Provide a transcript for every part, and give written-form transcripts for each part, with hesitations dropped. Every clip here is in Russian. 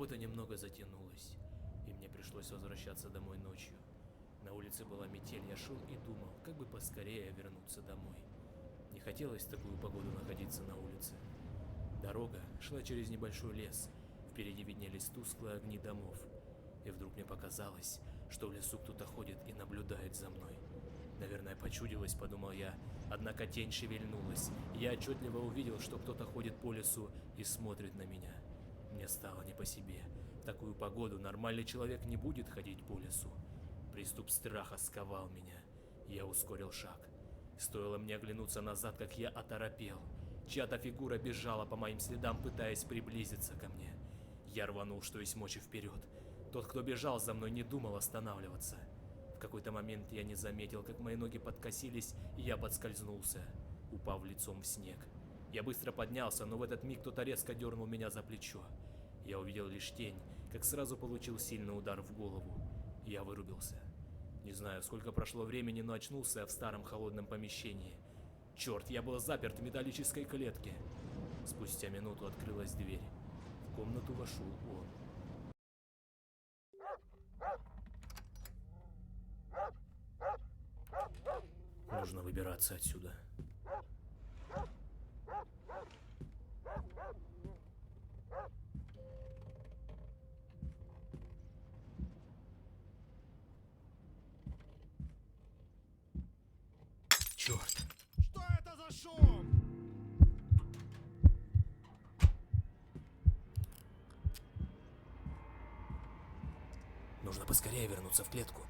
Работа немного затянулась, и мне пришлось возвращаться домой ночью. На улице была метель, я шел и думал, как бы поскорее вернуться домой. Не хотелось в такую погоду находиться на улице. Дорога шла через небольшой лес, впереди виднелись тусклые огни домов. И вдруг мне показалось, что в лесу кто-то ходит и наблюдает за мной. Наверное, почудилось, подумал я, однако тень шевельнулась, и я отчетливо увидел, что кто-то ходит по лесу и смотрит на меня. Мне стало не по себе. В такую погоду нормальный человек не будет ходить по лесу. Приступ страха сковал меня. Я ускорил шаг. Стоило мне оглянуться назад, как я оторопел. Чья-то фигура бежала по моим следам, пытаясь приблизиться ко мне. Я рванул, что есть мочи, вперед. Тот, кто бежал за мной, не думал останавливаться. В какой-то момент я не заметил, как мои ноги подкосились, и я подскользнулся, упав лицом в снег. Я быстро поднялся, но в этот миг кто-то резко дернул меня за плечо. Я увидел лишь тень, как сразу получил сильный удар в голову. Я вырубился. Не знаю, сколько прошло времени, но очнулся я в старом холодном помещении. Черт, я был заперт в металлической клетке. Спустя минуту открылась дверь. В комнату вошел он. Нужно выбираться отсюда. Черт. Что это за шум? Нужно поскорее вернуться в клетку.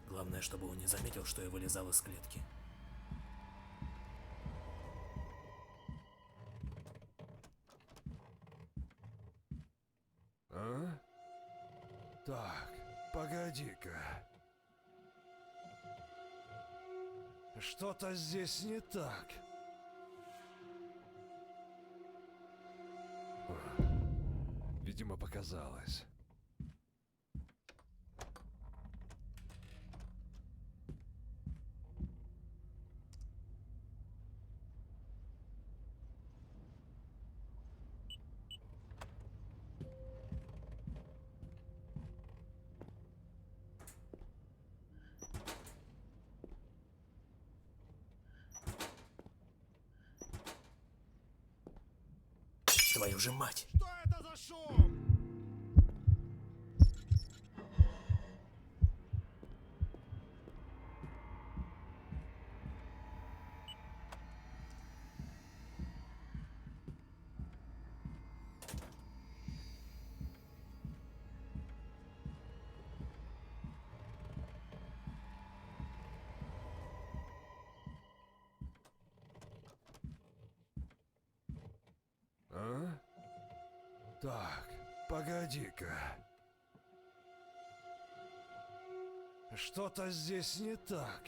Главное, чтобы он не заметил, что я вылезал из клетки. А? Так, погоди-ка. Что-то здесь не так. Видимо, показалось. Твою же мать! Что это за шум? А? Так, погоди-ка. Что-то здесь не так.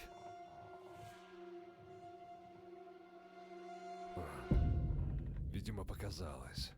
Видимо, показалось.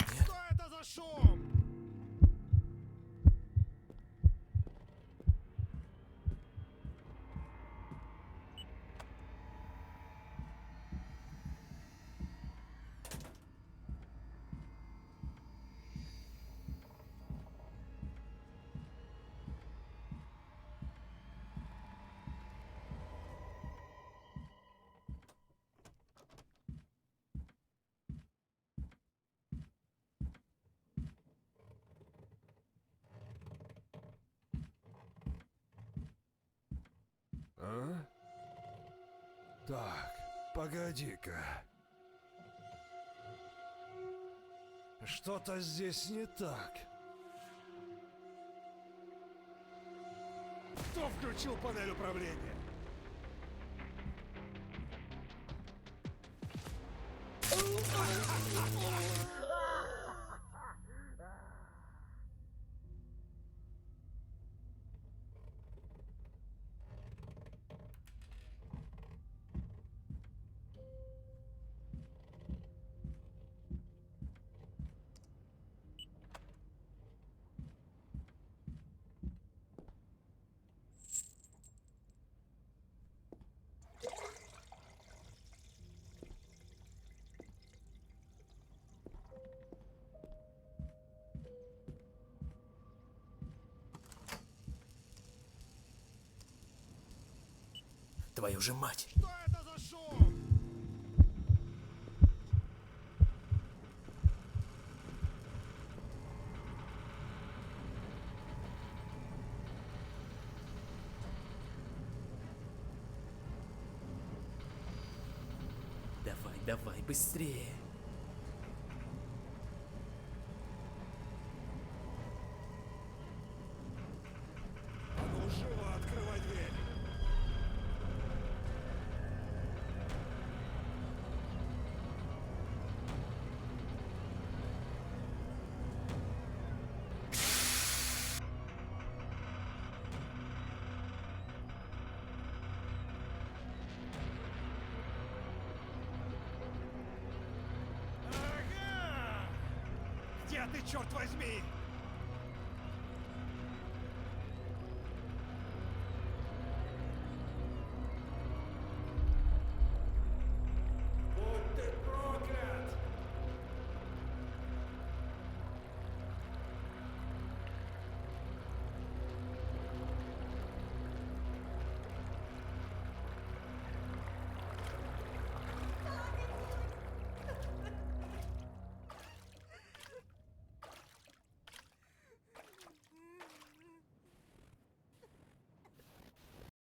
Что это за шум? А? Так, Погоди-ка. Что-то здесь не так. Кто включил панель управления? Твою же мать! Что это за шум? Давай, давай, быстрее! А ну живо открывай дверь. Ага! Где ты, черт возьми?